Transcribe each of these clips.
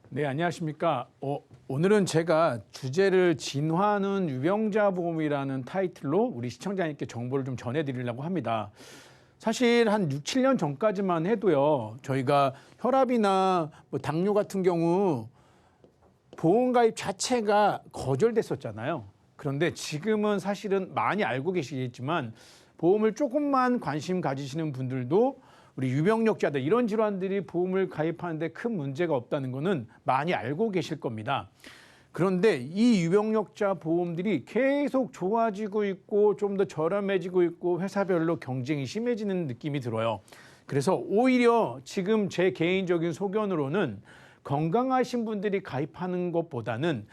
네, 안녕하십니까. 오늘은 제가 주제를 진화하는 유병자 보험이라는 타이틀로 우리 시청자님께 정보를 좀 전해드리려고 합니다. 사실 한 6, 7년 전까지만 해도요, 저희가 혈압이나 당뇨 같은 경우 보험 가입 자체가 거절됐었잖아요. 그런데 지금은 사실은 많이 알고 계시겠지만 보험을 조금만 관심 가지시는 분들도 우리 유병력자들 이런 질환들이 보험을 가입하는데 큰 문제가 없다는 거는 많이 알고 계실 겁니다. 그런데 이 유병력자 보험들이 계속 좋아지고 있고 좀 더 저렴해지고 있고 회사별로 경쟁이 심해지는 느낌이 들어요. 그래서 오히려 지금 제 개인적인 소견으로는 건강하신 분들이 가입하는 것보다는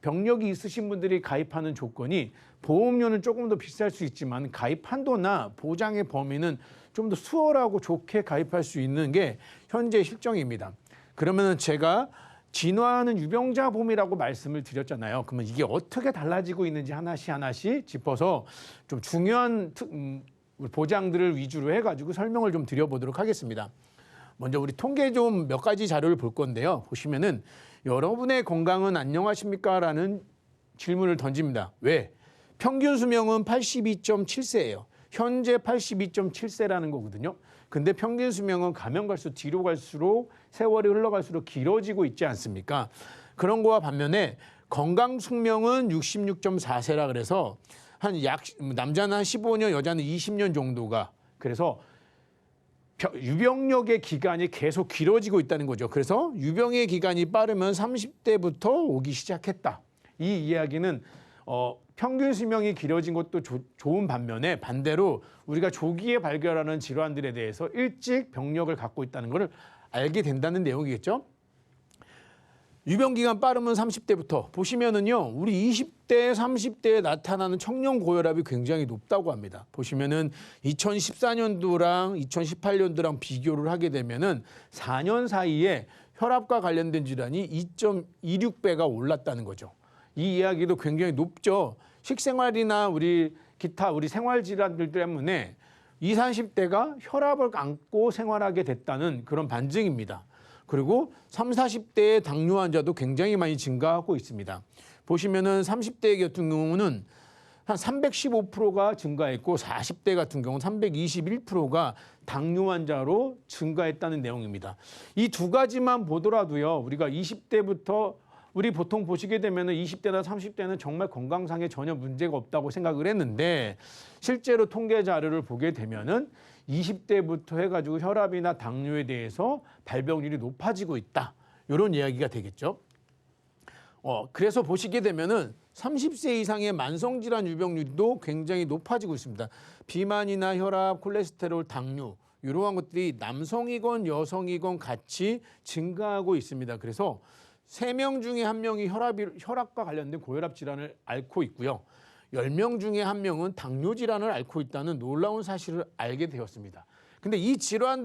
병력이 있으신 분들이 가입하는 조건이 보험료는 조금 더 비쌀 수 있지만 가입 한도나 보장의 범위는 좀 더 수월하고 좋게 가입할 수 있는 게 현재 실정입니다. 그러면 제가 진화하는 유병자 보험이라고 말씀을 드렸잖아요. 그러면 이게 어떻게 달라지고 있는지 하나씩 짚어서 좀 중요한 보장들을 위주로 해가지고 설명을 좀 드려보도록 하겠습니다. 먼저 우리 통계 좀 몇 가지 자료를 볼 건데요. 보시면은 여러분의 건강은 안녕하십니까? 라는 질문을 던집니다. 왜? 평균 수명은 82.7세예요. 현재 82.7세라는 거거든요. 근데 평균 수명은 가면 갈수록 뒤로 갈수록 세월이 흘러갈수록 길어지고 있지 않습니까? 그런 거와 반면에 건강 숙명은 66.4세라 그래서 남자는 한 15년, 여자는 20년 정도가 그래서 유병력의 기간이 계속 길어지고 있다는 거죠. 그래서 유병의 기간이 빠르면 30대부터 오기 시작했다. 이 이야기는 평균 수명이 길어진 것도 좋은 반면에 반대로 우리가 조기에 발견하는 질환들에 대해서 일찍 병력을 갖고 있다는 것을 알게 된다는 내용이겠죠. 유병기간 빠르면 30대부터 보시면은요, 우리 20대, 30대에 나타나는 청년 고혈압이 굉장히 높다고 합니다. 보시면은 2014년도랑 2018년도랑 비교를 하게 되면은 4년 사이에 혈압과 관련된 질환이 2.26배가 올랐다는 거죠. 이 이야기도 굉장히 높죠. 식생활이나 우리 생활 질환들 때문에 20, 30대가 혈압을 안고 생활하게 됐다는 그런 반증입니다. 그리고 30, 40대의 당뇨 환자도 굉장히 많이 증가하고 있습니다. 보시면은 30대 같은 경우는 한 315%가 증가했고 40대 같은 경우는 321%가 당뇨 환자로 증가했다는 내용입니다. 이 두 가지만 보더라도요. 우리가 20대부터 우리 보통 보시게 되면 20대나 30대는 정말 건강상에 전혀 문제가 없다고 생각을 했는데 실제로 통계 자료를 보게 되면은 20대부터 해가지고 혈압이나 당뇨에 대해서 발병률이 높아지고 있다. 이런 이야기가 되겠죠. 그래서 보시게 되면은 30세 이상의 만성질환 유병률도 굉장히 높아지고 있습니다. 비만이나 혈압, 콜레스테롤, 당뇨 이러한 것들이 남성이건 여성이건 같이 증가하고 있습니다. 그래서 3명 중에 1명이 혈압과 관련된 고혈압 질환을 앓고 있고요. 10명 중에 1명은 당뇨 질환을 앓고 있다는 놀라운 사실을 알게 되었습니다. 근데 이 질환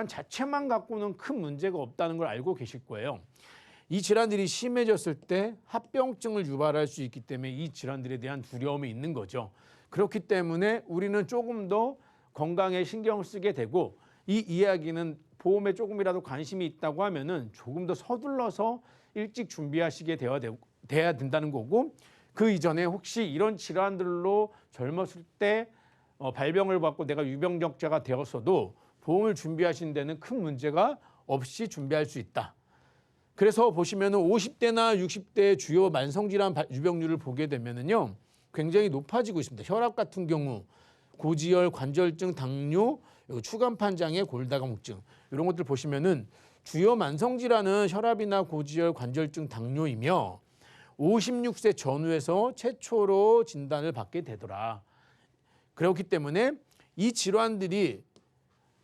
자체만 갖고는 큰 문제가 없다는 걸 알고 계실 거예요. 이 질환들이 심해졌을 때 합병증을 유발할 수 있기 때문에 이 질환들에 대한 두려움이 있는 거죠. 그렇기 때문에 우리는 조금 더 건강에 신경을 쓰게 되고 이 이야기는 보험에 조금이라도 관심이 있다고 하면은 조금 더 서둘러서 일찍 준비하시게 돼야 된다는 거고 그 이전에 혹시 이런 질환들로 젊었을 때 발병을 받고 내가 유병력자가 되었어도 보험을 준비하시는 데는 큰 문제가 없이 준비할 수 있다. 그래서 보시면은 50대나 60대 주요 만성질환 유병률을 보게 되면은요 굉장히 높아지고 있습니다. 혈압 같은 경우 고지혈, 관절증, 당뇨, 추간판 장애, 골다공증 이런 것들 보시면은 주요 만성질환은 혈압이나 고지혈, 관절증, 당뇨이며 56세 전후에서 최초로 진단을 받게 되더라. 그렇기 때문에 이 질환들이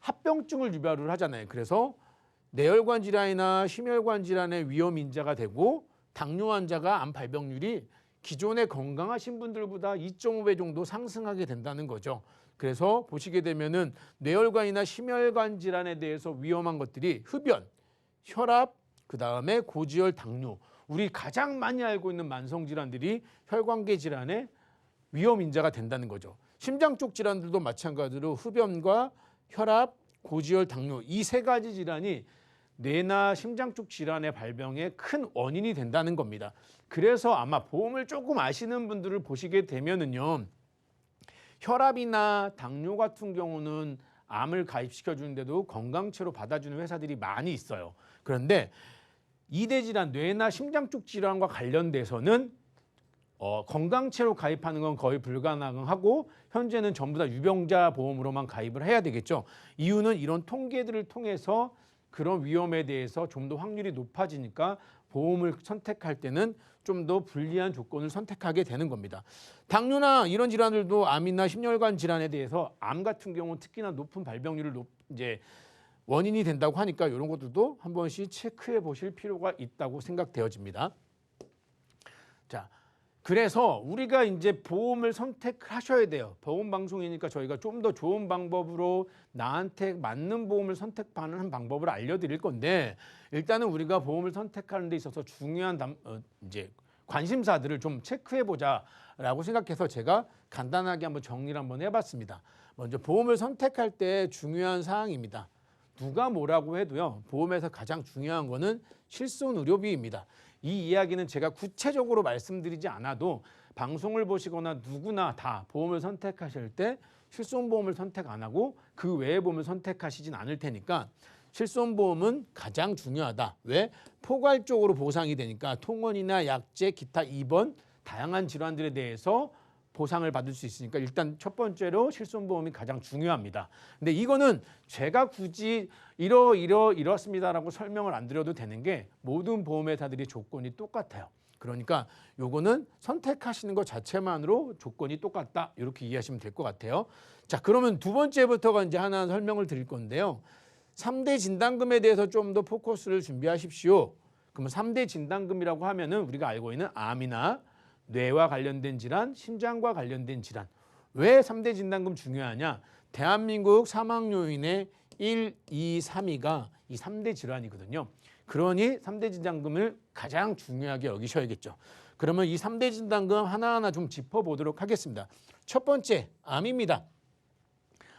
합병증을 유발을 하잖아요. 그래서 뇌혈관 질환이나 심혈관 질환의 위험 인자가 되고 당뇨 환자가 암 발병률이 기존에 건강하신 분들보다 2.5배 정도 상승하게 된다는 거죠. 그래서 보시게 되면은 뇌혈관이나 심혈관 질환에 대해서 위험한 것들이 흡연, 혈압, 그다음에 고지혈, 당뇨. 우리 가장 많이 알고 있는 만성 질환들이 혈관계 질환의 위험 인자가 된다는 거죠. 심장 쪽 질환들도 마찬가지로 흡연과 혈압, 고지혈, 당뇨 이 세 가지 질환이 뇌나 심장 쪽 질환의 발병의 큰 원인이 된다는 겁니다. 그래서 아마 보험을 조금 아시는 분들을 보시게 되면은요. 혈압이나 당뇨 같은 경우는 암을 가입시켜 주는데도 건강채로 받아주는 회사들이 많이 있어요. 그런데 이대 질환, 뇌나 심장 쪽 질환과 관련돼서는 건강채로 가입하는 건 거의 불가능하고 현재는 전부 다 유병자 보험으로만 가입을 해야 되겠죠. 이유는 이런 통계들을 통해서 그런 위험에 대해서 좀 더 확률이 높아지니까 보험을 선택할 때는 좀 더 불리한 조건을 선택하게 되는 겁니다. 당뇨나 이런 질환들도 암이나 심혈관 질환에 대해서 암 같은 경우는 특히나 높은 발병률을 이제 원인이 된다고 하니까 이런 것들도 한 번씩 체크해 보실 필요가 있다고 생각되어집니다. 자, 그래서 우리가 이제 보험을 선택하셔야 돼요. 보험 방송이니까 저희가 좀 더 좋은 방법으로 나한테 맞는 보험을 선택하는 방법을 알려드릴 건데 일단은 우리가 보험을 선택하는 데 있어서 중요한 이제 관심사들을 좀 체크해 보자라고 생각해서 제가 간단하게 한번 정리를 한번 해봤습니다. 먼저 보험을 선택할 때 중요한 사항입니다. 누가 뭐라고 해도요. 보험에서 가장 중요한 거는 실손 의료비입니다. 이 이야기는 제가 구체적으로 말씀드리지 않아도 방송을 보시거나 누구나 다 보험을 선택하실 때 실손보험을 선택 안 하고 그 외의 보험을 선택하시진 않을 테니까 실손보험은 가장 중요하다. 왜? 포괄적으로 보상이 되니까 통원이나 약제, 기타 입원, 다양한 질환들에 대해서 보상을 받을 수 있으니까 일단 첫 번째로 실손보험이 가장 중요합니다. 근데 이거는 제가 굳이 이렇습니다라고 설명을 안 드려도 되는 게 모든 보험회사들이 조건이 똑같아요. 그러니까 요거는 선택하시는 것 자체만으로 조건이 똑같다. 이렇게 이해하시면 될 것 같아요. 자, 그러면 두 번째부터가 이제 하나 설명을 드릴 건데요. 3대 진단금에 대해서 좀 더 포커스를 준비하십시오. 그러면 3대 진단금이라고 하면은 우리가 알고 있는 암이나 뇌와 관련된 질환, 심장과 관련된 질환. 왜 3대 진단금 중요하냐? 대한민국 사망 요인의 1, 2, 3위가 이 3대 질환이거든요. 그러니 3대 진단금을 가장 중요하게 여기셔야겠죠. 그러면 이 3대 진단금 하나하나 좀 짚어보도록 하겠습니다. 첫 번째, 암입니다.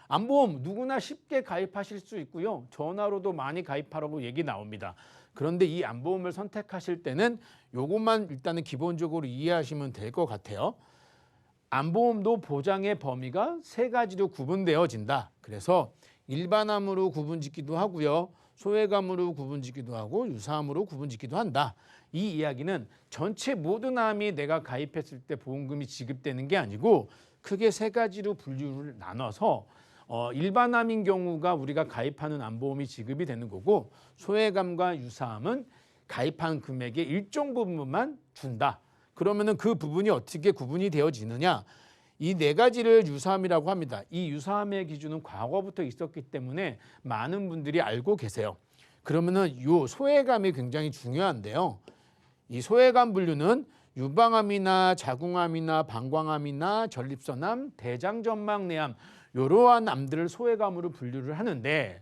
암보험 누구나 쉽게 가입하실 수 있고요. 전화로도 많이 가입하라고 얘기 나옵니다. 그런데 이 암보험을 선택하실 때는 요것만 일단은 기본적으로 이해하시면 될 것 같아요. 암보험도 보장의 범위가 세 가지로 구분되어진다. 그래서 일반암으로 구분짓기도 하고요. 소외암으로 구분짓기도 하고 유사암으로 구분짓기도 한다. 이 이야기는 전체 모든 암이 내가 가입했을 때 보험금이 지급되는 게 아니고 크게 세 가지로 분류를 나눠서 일반암인 경우가 우리가 가입하는 암보험이 지급이 되는 거고 소외암과 유사암은 가입한 금액의 일정 부분만 준다. 그러면은 그 부분이 어떻게 구분이 되어지느냐? 이 네 가지를 유사암이라고 합니다. 이 유사암의 기준은 과거부터 있었기 때문에 많은 분들이 알고 계세요. 그러면은 이 소외암이 굉장히 중요한데요. 이 소외암 분류는 유방암이나 자궁암이나 방광암이나 전립선암, 대장전망내암 이러한 암들을 소외암으로 분류를 하는데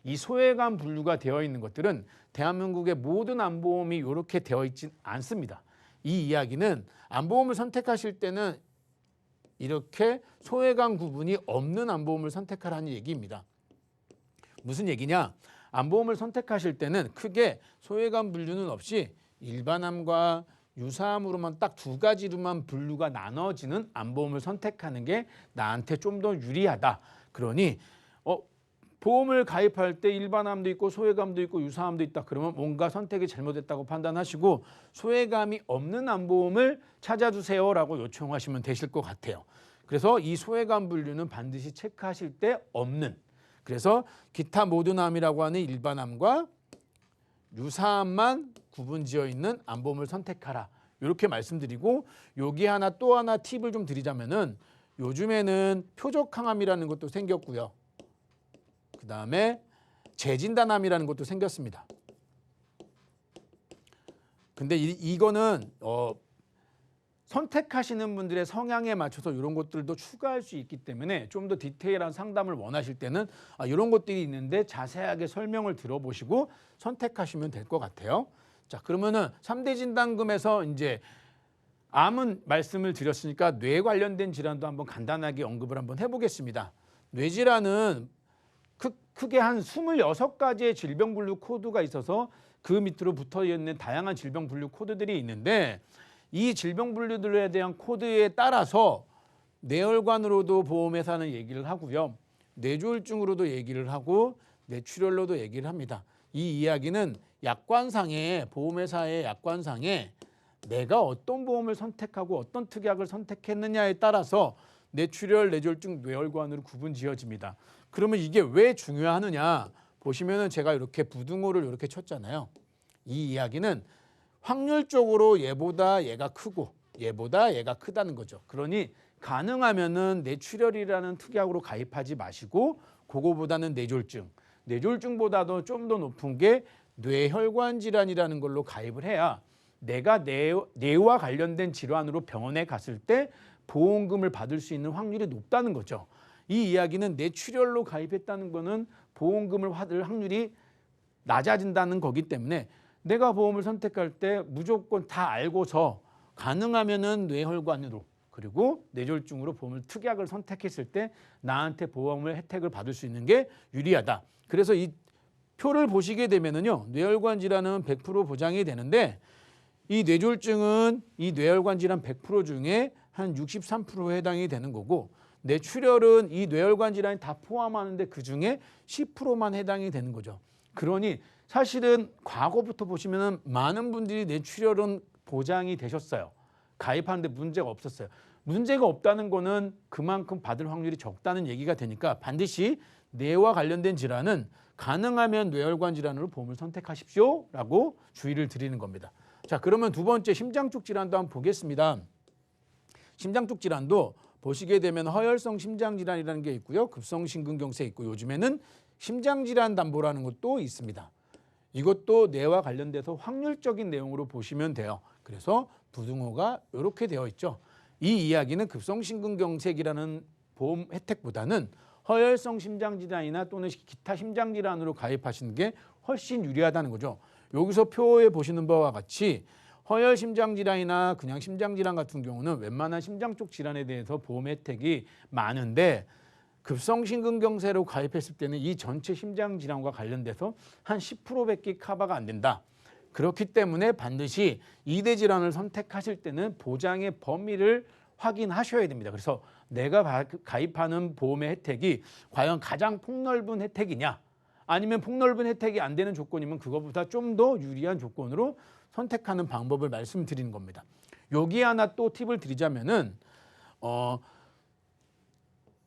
이 소외암 분류가 되어 있는 것들은 대한민국의 모든 암보험이 이렇게 되어 있진 않습니다. 이 이야기는 암보험을 선택하실 때는 이렇게 소외암 구분이 없는 암보험을 선택하라는 얘기입니다. 무슨 얘기냐? 암보험을 선택하실 때는 크게 소외암 분류는 없이 일반암과 유사암으로만 딱 두 가지로만 분류가 나눠지는 암보험을 선택하는 게 나한테 좀 더 유리하다. 그러니 보험을 가입할 때 일반암도 있고 소외암도 있고 유사암도 있다. 그러면 뭔가 선택이 잘못됐다고 판단하시고 소외암이 없는 암보험을 찾아주세요라고 요청하시면 되실 것 같아요. 그래서 이 소외암 분류는 반드시 체크하실 때 없는. 그래서 기타 모든 암이라고 하는 일반암과 유사암만 구분지어 있는 암보험을 선택하라. 이렇게 말씀드리고 여기 또 하나 팁을 좀 드리자면은 요즘에는 표적항암이라는 것도 생겼고요. 그 다음에 재진단암이라는 것도 생겼습니다. 근데 이거는 선택하시는 분들의 성향에 맞춰서 이런 것들도 추가할 수 있기 때문에 좀 더 디테일한 상담을 원하실 때는 이런 것들이 있는데 자세하게 설명을 들어보시고 선택하시면 될 것 같아요. 자, 그러면은 3대 진단금에서 이제 암은 말씀을 드렸으니까 뇌 관련된 질환도 한번 간단하게 언급을 한번 해보겠습니다. 뇌질환은 크게 한 26가지의 질병 분류 코드가 있어서 그 밑으로 붙어 있는 다양한 질병 분류 코드들이 있는데 이 질병 분류들에 대한 코드에 따라서 뇌혈관으로도 보험회사는 얘기를 하고요. 뇌졸중으로도 얘기를 하고 뇌출혈로도 얘기를 합니다. 이 이야기는 약관상에 보험회사의 약관상에 내가 어떤 보험을 선택하고 어떤 특약을 선택했느냐에 따라서 뇌출혈, 뇌졸중, 뇌혈관으로 구분 지어집니다. 그러면 이게 왜 중요하느냐 보시면은 제가 이렇게 부등호를 이렇게 쳤잖아요. 이 이야기는 확률적으로 얘보다 얘가 크고 얘보다 얘가 크다는 거죠. 그러니 가능하면은 뇌출혈이라는 특약으로 가입하지 마시고 그거보다는 뇌졸중, 뇌졸중보다도 좀 더 높은 게 뇌혈관 질환이라는 걸로 가입을 해야 내가 뇌와 관련된 질환으로 병원에 갔을 때 보험금을 받을 수 있는 확률이 높다는 거죠. 이 이야기는 뇌출혈로 가입했다는 거는 보험금을 받을 확률이 낮아진다는 거기 때문에 내가 보험을 선택할 때 무조건 다 알고서 가능하면은 뇌혈관으로 그리고 뇌졸중으로 보험을 특약을 선택했을 때 나한테 보험을 혜택을 받을 수 있는 게 유리하다. 그래서 이 표를 보시게 되면은요, 뇌혈관 질환은 100% 보장이 되는데 이 뇌졸중은 이 뇌혈관 질환 100% 중에 한 63%에 해당이 되는 거고 뇌출혈은 이 뇌혈관 질환이 다 포함하는데 그 중에 10%만 해당이 되는 거죠. 그러니 사실은 과거부터 보시면 많은 분들이 뇌출혈은 보장이 되셨어요. 가입하는데 문제가 없었어요. 문제가 없다는 거는 그만큼 받을 확률이 적다는 얘기가 되니까 반드시 뇌와 관련된 질환은 가능하면 뇌혈관 질환으로 보험을 선택하십시오 라고 주의를 드리는 겁니다. 자, 그러면 두 번째 심장 쪽 질환도 한번 보겠습니다. 심장 쪽 질환도 보시게 되면 허혈성 심장질환이라는 게 있고요. 급성심근경색 있고 요즘에는 심장질환 담보라는 것도 있습니다. 이것도 뇌와 관련돼서 확률적인 내용으로 보시면 돼요. 그래서 부등호가 이렇게 되어 있죠. 이 이야기는 급성심근경색이라는 보험 혜택보다는 허혈성 심장질환이나 또는 기타 심장질환으로 가입하시는 게 훨씬 유리하다는 거죠. 여기서 표에 보시는 바와 같이 허혈 심장질환이나 그냥 심장질환 같은 경우는 웬만한 심장 쪽 질환에 대해서 보험 혜택이 많은데 급성심근경색으로 가입했을 때는 이 전체 심장질환과 관련돼서 한 10%밖에 커버가 안 된다. 그렇기 때문에 반드시 2대 질환을 선택하실 때는 보장의 범위를 확인하셔야 됩니다. 그래서 내가 가입하는 보험의 혜택이 과연 가장 폭넓은 혜택이냐 아니면 폭넓은 혜택이 안 되는 조건이면 그것보다 좀 더 유리한 조건으로 선택하는 방법을 말씀드리는 겁니다. 여기 하나 또 팁을 드리자면은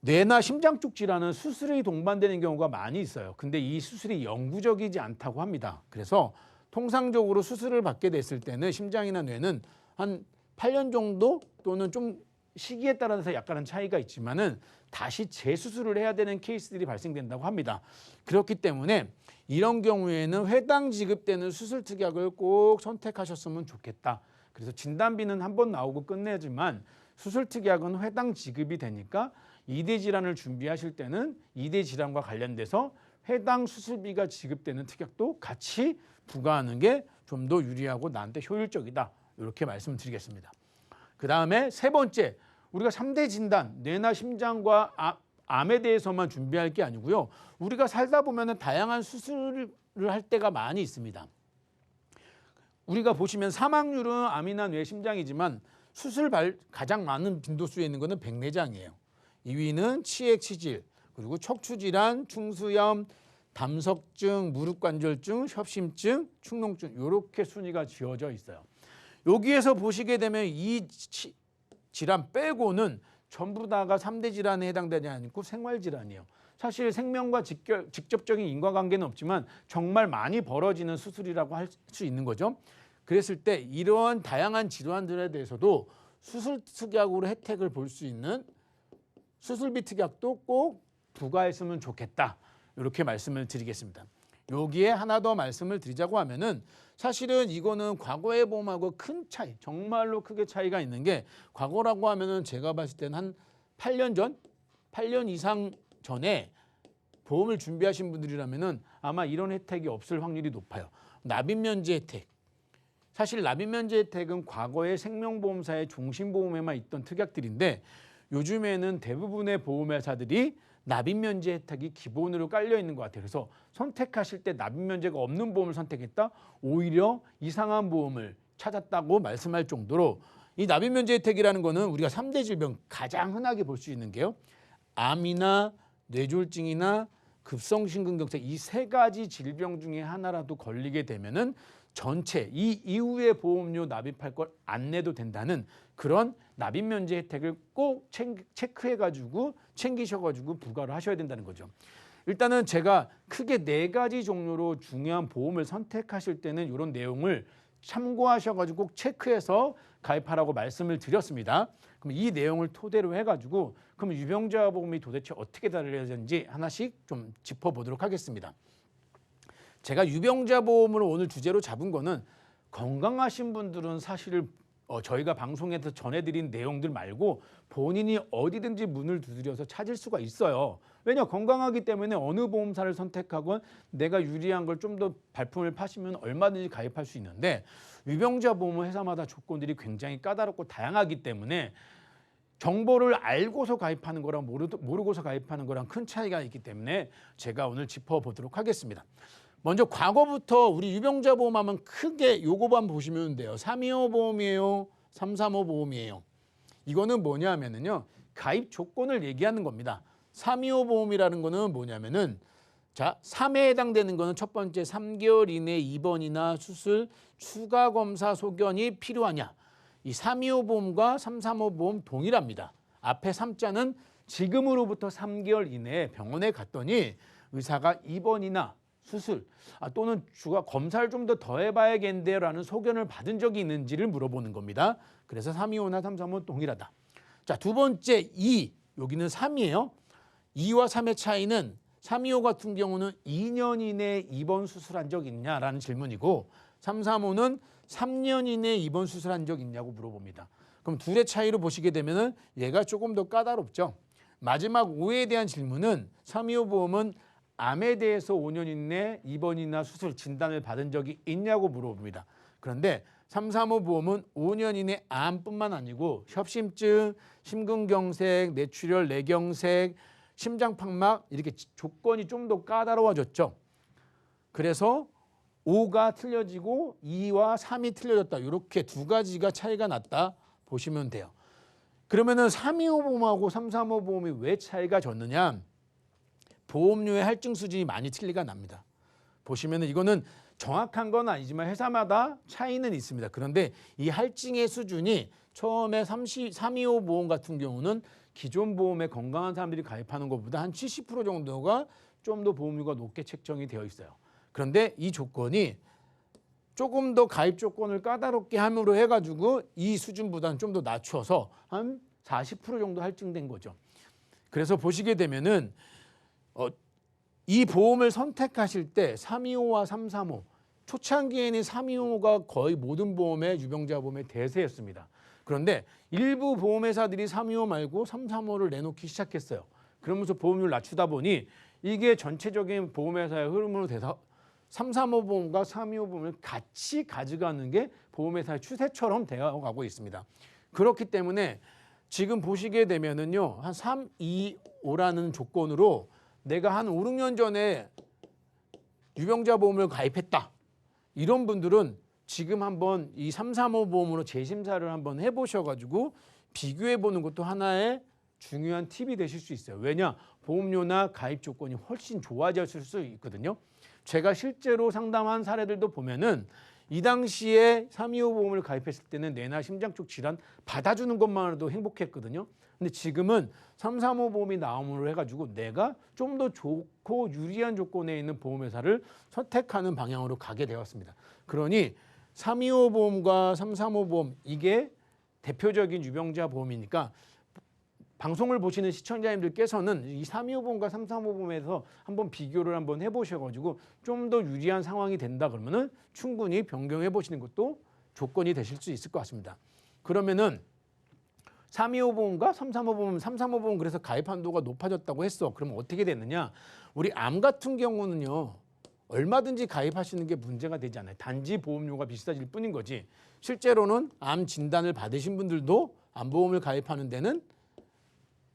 뇌나 심장 쪽 질환은 수술이 동반되는 경우가 많이 있어요. 근데 이 수술이 영구적이지 않다고 합니다. 그래서 통상적으로 수술을 받게 됐을 때는 심장이나 뇌는 한 8년 정도 또는 좀 시기에 따라서 약간은 차이가 있지만은 다시 재수술을 해야 되는 케이스들이 발생된다고 합니다. 그렇기 때문에 이런 경우에는 회당 지급되는 수술 특약을 꼭 선택하셨으면 좋겠다. 그래서 진단비는 한 번 나오고 끝내지만 수술 특약은 회당 지급이 되니까 2대 질환을 준비하실 때는 2대 질환과 관련돼서 회당 수술비가 지급되는 특약도 같이 부과하는 게 좀 더 유리하고 나한테 효율적이다. 이렇게 말씀드리겠습니다. 그 다음에 세 번째, 우리가 3대 진단, 뇌나 심장과 암에 대해서만 준비할 게 아니고요. 우리가 살다 보면 다양한 수술을 할 때가 많이 있습니다. 우리가 보시면 사망률은 암이나 뇌, 심장이지만 수술 가장 많은 빈도수에 있는 것은 백내장이에요. 2위는 치액, 치질, 그리고 척추질환, 충수염, 담석증, 무릎관절증, 협심증, 축농증 이렇게 순위가 지어져 있어요. 여기에서 보시게 되면 이 질환 빼고는 전부 다가 3대 질환에 해당되지 않고 생활질환이에요. 사실 생명과 직접적인 인과관계는 없지만 정말 많이 벌어지는 수술이라고 할 수 있는 거죠. 그랬을 때 이러한 다양한 질환들에 대해서도 수술 특약으로 혜택을 볼 수 있는 수술비 특약도 꼭 부과했으면 좋겠다. 이렇게 말씀을 드리겠습니다. 여기에 하나 더 말씀을 드리자고 하면은 사실은 이거는 과거의 보험하고 큰 차이, 정말로 크게 차이가 있는 게 과거라고 하면은 제가 봤을 때는 한 8년 전, 8년 이상 전에 보험을 준비하신 분들이라면은 아마 이런 혜택이 없을 확률이 높아요. 납입면제 혜택. 사실 납입면제 혜택은 과거의 생명보험사의 종신보험에만 있던 특약들인데 요즘에는 대부분의 보험회사들이 납입면제 혜택이 기본으로 깔려 있는 것 같아요. 그래서 선택하실 때 납입면제가 없는 보험을 선택했다? 오히려 이상한 보험을 찾았다고 말씀할 정도로 이 납입면제 혜택이라는 거는 우리가 3대 질병 가장 흔하게 볼 수 있는 게요. 암이나 뇌졸중이나 급성심근경색 이 세 가지 질병 중에 하나라도 걸리게 되면은 전체 이 이후에 보험료 납입할 걸 안 내도 된다는 그런 납입면제 혜택을 꼭 체크해가지고 챙기셔가지고 부과를 하셔야 된다는 거죠. 일단은 제가 크게 4가지 종류로 중요한 보험을 선택하실 때는 이런 내용을 참고하셔가지고 꼭 체크해서 가입하라고 말씀을 드렸습니다. 그럼 이 내용을 토대로 해가지고 그럼 유병자 보험이 도대체 어떻게 달라야 되는지 하나씩 좀 짚어보도록 하겠습니다. 제가 유병자 보험을 오늘 주제로 잡은 거는 건강하신 분들은 사실 저희가 방송에서 전해드린 내용들 말고 본인이 어디든지 문을 두드려서 찾을 수가 있어요. 왜냐 건강하기 때문에 어느 보험사를 선택하건 내가 유리한 걸 좀 더 발품을 파시면 얼마든지 가입할 수 있는데 유병자 보험은 회사마다 조건들이 굉장히 까다롭고 다양하기 때문에 정보를 알고서 가입하는 거랑 모르고서 가입하는 거랑 큰 차이가 있기 때문에 제가 오늘 짚어보도록 하겠습니다. 먼저 과거부터 우리 유병자 보험하면 크게 요거만 보시면 돼요. 325 보험이에요. 335 보험이에요. 이거는 뭐냐면은요. 가입 조건을 얘기하는 겁니다. 325 보험이라는 거는 뭐냐면은 자, 3에 해당되는 거는 첫 번째 3개월 이내 입원이나 수술, 추가 검사 소견이 필요하냐. 이 325 보험과 335 보험 동일합니다. 앞에 3자는 지금으로부터 3개월 이내에 병원에 갔더니 의사가 입원이나 수술 또는 추가 검사를 좀 더 해봐야겠는데요 라는 소견을 받은 적이 있는지를 물어보는 겁니다. 그래서 325나 335는 동일하다. 자, 두 번째 2, 여기는 3이에요. 2와 3의 차이는 325 같은 경우는 2년 이내에 입원 수술한 적 있냐라는 질문이고 335는 3년 이내에 입원 수술한 적 있냐고 물어봅니다. 그럼 둘의 차이로 보시게 되면은 얘가 조금 더 까다롭죠. 마지막 5에 대한 질문은 325 보험은 암에 대해서 5년 이내 입원이나 수술 진단을 받은 적이 있냐고 물어봅니다. 그런데 335 보험은 5년 이내 암뿐만 아니고 협심증, 심근경색, 뇌출혈, 뇌경색, 심장팍막 이렇게 조건이 좀 더 까다로워졌죠. 그래서 5가 틀려지고 2와 3이 틀려졌다. 이렇게 두 가지가 차이가 났다 보시면 돼요. 그러면은 325 보험하고 335 보험이 왜 차이가 졌느냐? 보험료의 할증 수준이 많이 틀리가 납니다. 보시면은 이거는 정확한 건 아니지만 회사마다 차이는 있습니다. 그런데 이 할증의 수준이 처음에 325 보험 같은 경우는 기존 보험에 건강한 사람들이 가입하는 것보다 한 70% 정도가 좀 더 보험료가 높게 책정이 되어 있어요. 그런데 이 조건이 조금 더 가입 조건을 까다롭게 함으로 해가지고 이 수준보다는 좀 더 낮춰서 한 40% 정도 할증된 거죠. 그래서 보시게 되면은 이 보험을 선택하실 때 325와 335 초창기에는 325가 거의 모든 보험의 유병자 보험의 대세였습니다. 그런데 일부 보험회사들이 325 말고 335를 내놓기 시작했어요. 그러면서 보험료를 낮추다 보니 이게 전체적인 보험회사의 흐름으로 돼서 335 보험과 325 보험을 같이 가져가는 게 보험회사의 추세처럼 되어가고 있습니다. 그렇기 때문에 지금 보시게 되면은요, 한 325라는 조건으로 내가 한 5, 6년 전에 유병자 보험을 가입했다. 이런 분들은 지금 한번 이 335 보험으로 재심사를 한번 해보셔가지고 비교해보는 것도 하나의 중요한 팁이 되실 수 있어요. 왜냐? 보험료나 가입 조건이 훨씬 좋아졌을 수 있거든요. 제가 실제로 상담한 사례들도 보면은 이 당시에 325 보험을 가입했을 때는 뇌나 심장 쪽 질환 받아주는 것만으로도 행복했거든요. 근데 지금은 335 보험이 나옴으로 해가지고 내가 좀 더 좋고 유리한 조건에 있는 보험회사를 선택하는 방향으로 가게 되었습니다. 그러니 325 보험과 335 보험 이게 대표적인 유병자 보험이니까 방송을 보시는 시청자님들께서는 이 3250과 3350에서 한번 비교를 한번 해보셔가지고 좀 더 유리한 상황이 된다 그러면은 충분히 변경해 보시는 것도 조건이 되실 수 있을 것 같습니다. 그러면은 3250과 3350은 그래서 가입 한도가 높아졌다고 했어. 그러면 어떻게 됐느냐? 우리 암 같은 경우는요. 얼마든지 가입하시는 게 문제가 되지 않아요. 단지 보험료가 비싸질 뿐인 거지. 실제로는 암 진단을 받으신 분들도 암보험을 가입하는 데는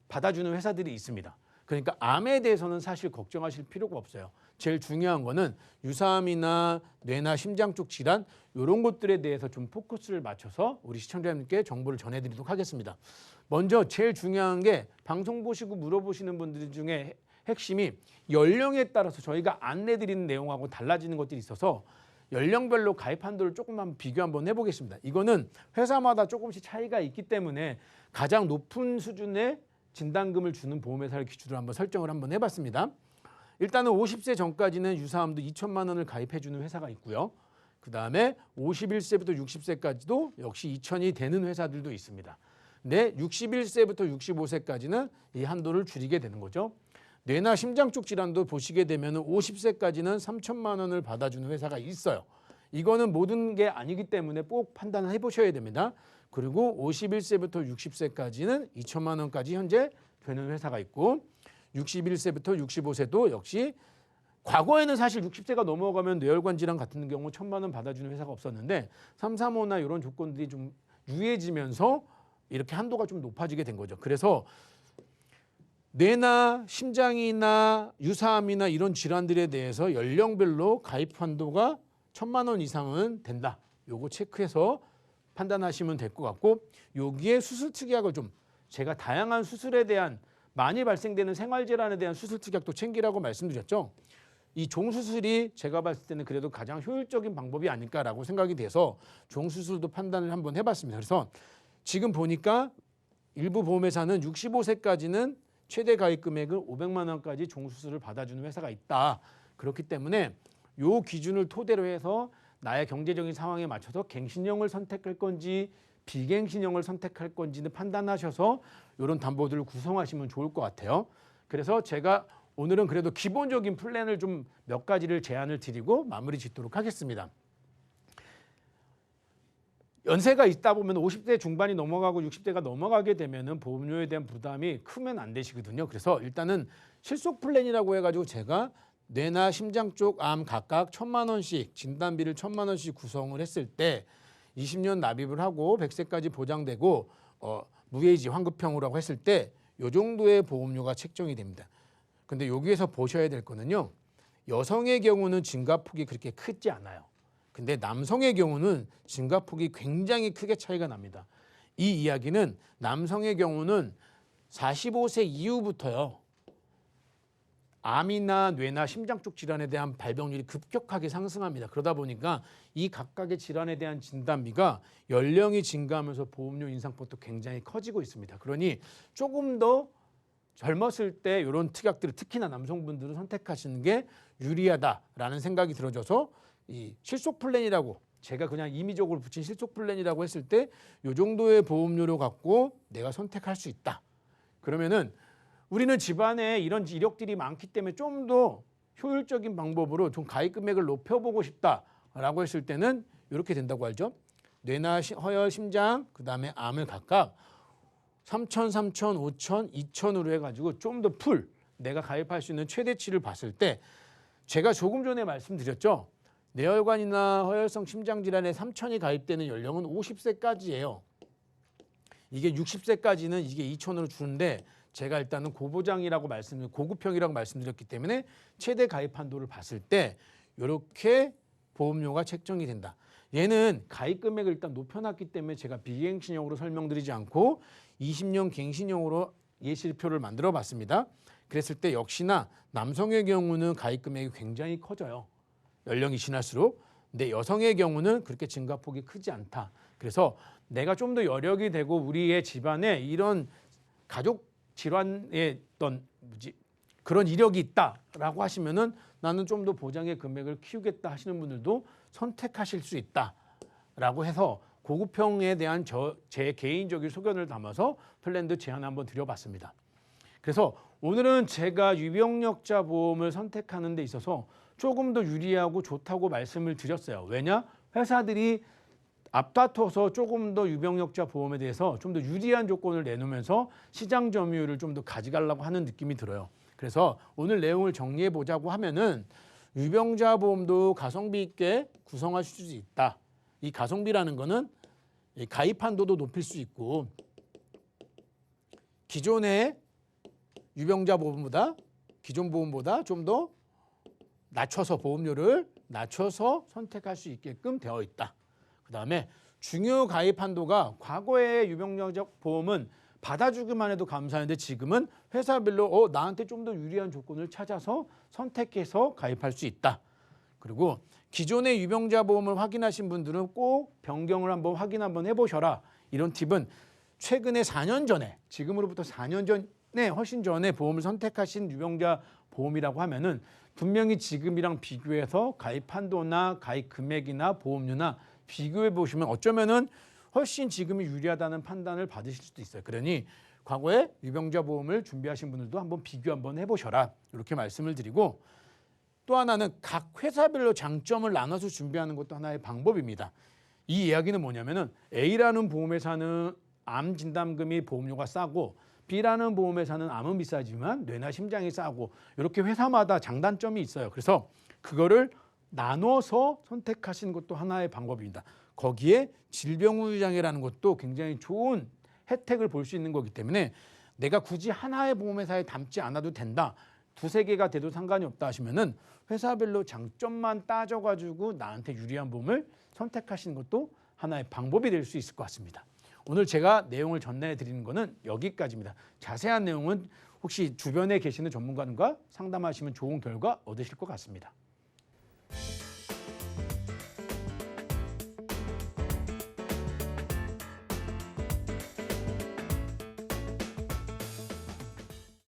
받아주는 회사들이 있습니다. 그러니까 암에 대해서는 사실 걱정하실 필요가 없어요. 제일 중요한 거는 유사암이나 뇌나 심장 쪽 질환 이런 것들에 대해서 좀 포커스를 맞춰서 우리 시청자님께 정보를 전해드리도록 하겠습니다. 먼저 제일 중요한 게 방송 보시고 물어보시는 분들 중에 핵심이 연령에 따라서 저희가 안내드리는 내용하고 달라지는 것들이 있어서 연령별로 가입 한도를 조금만 비교 한번 해보겠습니다. 이거는 회사마다 조금씩 차이가 있기 때문에 가장 높은 수준의 진단금을 주는 보험회사를 기준으로 한번 설정을 한번 해봤습니다. 일단은 50세 전까지는 유사암도 2천만 원을 가입해주는 회사가 있고요. 그 다음에 51세부터 60세까지도 역시 2천이 되는 회사들도 있습니다. 근데 61세부터 65세까지는 이 한도를 줄이게 되는 거죠. 뇌나 심장 쪽 질환도 보시게 되면 50세까지는 3천만 원을 받아주는 회사가 있어요. 이거는 모든 게 아니기 때문에 꼭 판단을 해보셔야 됩니다. 그리고 51세부터 60세까지는 2천만 원까지 현재 되는 회사가 있고 61세부터 65세도 역시 과거에는 사실 60세가 넘어가면 뇌혈관 질환 같은 경우 1,000만 원 받아주는 회사가 없었는데 335나 이런 조건들이 좀 유해지면서 이렇게 한도가 좀 높아지게 된 거죠. 그래서 뇌나 심장이나 유사암이나 이런 질환들에 대해서 연령별로 가입 한도가 1,000만 원 이상은 된다. 요거 체크해서 판단하시면 될 것 같고 여기에 수술 특약을 좀 제가 다양한 수술에 대한 많이 발생되는 생활질환에 대한 수술 특약도 챙기라고 말씀드렸죠. 이 종수술이 제가 봤을 때는 그래도 가장 효율적인 방법이 아닐까라고 생각이 돼서 종수술도 판단을 한번 해봤습니다. 그래서 지금 보니까 일부 보험회사는 65세까지는 최대 가입 금액을 500만 원까지 종수술을 받아주는 회사가 있다. 그렇기 때문에 요 기준을 토대로 해서 나의 경제적인 상황에 맞춰서 갱신형을 선택할 건지 비갱신형을 선택할 건지는 판단하셔서 이런 담보들을 구성하시면 좋을 것 같아요. 그래서 제가 오늘은 그래도 기본적인 플랜을 좀 몇 가지를 제안을 드리고 마무리 짓도록 하겠습니다. 연세가 있다 보면 50대 중반이 넘어가고 60대가 넘어가게 되면은 보험료에 대한 부담이 크면 안 되시거든요. 그래서 일단은 실속 플랜이라고 해가지고 제가 뇌나 심장 쪽 암 각각 1,000만 원씩 진단비를 1,000만 원씩 구성을 했을 때 20년 납입을 하고 100세까지 보장되고 무해지 환급형이라고 했을 때 이 정도의 보험료가 책정이 됩니다. 근데 여기에서 보셔야 될 거는요. 여성의 경우는 증가폭이 그렇게 크지 않아요. 근데 남성의 경우는 증가폭이 굉장히 크게 차이가 납니다. 이 이야기는 남성의 경우는 45세 이후부터요. 암이나 뇌나 심장 쪽 질환에 대한 발병률이 급격하게 상승합니다. 그러다 보니까 이 각각의 질환에 대한 진단비가 연령이 증가하면서 보험료 인상폭도 굉장히 커지고 있습니다. 그러니 조금 더 젊었을 때 이런 특약들을 특히나 남성분들은 선택하시는 게 유리하다라는 생각이 들어져서 이 실속 플랜이라고 제가 그냥 임의적으로 붙인 실속 플랜이라고 했을 때 이 정도의 보험료를 갖고 내가 선택할 수 있다. 그러면은 우리는 집안에 이런 이력들이 많기 때문에 좀 더 효율적인 방법으로 좀 가입 금액을 높여보고 싶다라고 했을 때는 이렇게 된다고 알죠. 뇌나 허혈, 심장, 그 다음에 암을 각각 3,000, 3,000, 5,000, 2,000으로 해가지고 좀 더 풀 내가 가입할 수 있는 최대치를 봤을 때 제가 조금 전에 말씀드렸죠. 뇌혈관이나 허혈성 심장질환에 3,000이 가입되는 연령은 50세까지예요. 이게 60세까지는 이게 2,000으로 주는데 제가 일단은 고보장이라고 고급형이라고 말씀드렸기 때문에 최대 가입 한도를 봤을 때 이렇게 보험료가 책정이 된다. 얘는 가입 금액을 일단 높여놨기 때문에 제가 비갱신형으로 설명드리지 않고 20년 갱신형으로 예시표를 만들어 봤습니다. 그랬을 때 역시나 남성의 경우는 가입 금액이 굉장히 커져요. 연령이 지날수록. 근데 여성의 경우는 그렇게 증가폭이 크지 않다. 그래서 내가 좀 더 여력이 되고 우리의 집안에 이런 가족 질환의 어떤 그런 이력이 있다라고 하시면은 나는 좀 더 보장의 금액을 키우겠다 하시는 분들도 선택하실 수 있다라고 해서 고급형에 대한 제 개인적인 소견을 담아서 플랜드 제안을 한번 드려봤습니다. 그래서 오늘은 제가 유병력자 보험을 선택하는 데 있어서 조금 더 유리하고 좋다고 말씀을 드렸어요. 왜냐? 회사들이 앞다퉈서 조금 더 유병력자 보험에 대해서 좀 더 유리한 조건을 내놓으면서 시장 점유율을 좀 더 가져가려고 하는 느낌이 들어요. 그래서 오늘 내용을 정리해 보자고 하면은 유병자 보험도 가성비 있게 구성할 수 있다. 이 가성비라는 거는 가입 한도도 높일 수 있고 기존의 유병자 보험보다 기존 보험보다 좀 더 낮춰서 보험료를 낮춰서 선택할 수 있게끔 되어 있다. 그다음에 중요 가입 한도가 과거의 유병자 보험은 받아주기만 해도 감사한데 지금은 회사별로 나한테 좀 더 유리한 조건을 찾아서 선택해서 가입할 수 있다. 그리고 기존의 유병자 보험을 확인하신 분들은 꼭 변경을 한번 해보셔라. 이런 팁은 최근에 4년 전에 지금으로부터 4년 전에 훨씬 전에 보험을 선택하신 유병자 보험이라고 하면은 분명히 지금이랑 비교해서 가입 한도나 가입 금액이나 보험료나 비교해 보시면 어쩌면은 훨씬 지금이 유리하다는 판단을 받으실 수도 있어요. 그러니 과거에 유병자 보험을 준비하신 분들도 한번 비교 한번 해보셔라. 이렇게 말씀을 드리고 또 하나는 각 회사별로 장점을 나눠서 준비하는 것도 하나의 방법입니다. 이 이야기는 뭐냐면은 A라는 보험회사는 암 진단금이 보험료가 싸고 B라는 보험회사는 암은 비싸지만 뇌나 심장이 싸고 이렇게 회사마다 장단점이 있어요. 그래서 그거를 나눠서 선택하시는 것도 하나의 방법입니다. 거기에 질병후유장애라는 것도 굉장히 좋은 혜택을 볼 수 있는 거기 때문에 내가 굳이 하나의 보험회사에 담지 않아도 된다. 두세 개가 돼도 상관이 없다 하시면은 회사별로 장점만 따져가지고 나한테 유리한 보험을 선택하시는 것도 하나의 방법이 될 수 있을 것 같습니다. 오늘 제가 내용을 전해드리는 것은 여기까지입니다. 자세한 내용은 혹시 주변에 계시는 전문가님과 상담하시면 좋은 결과 얻으실 것 같습니다.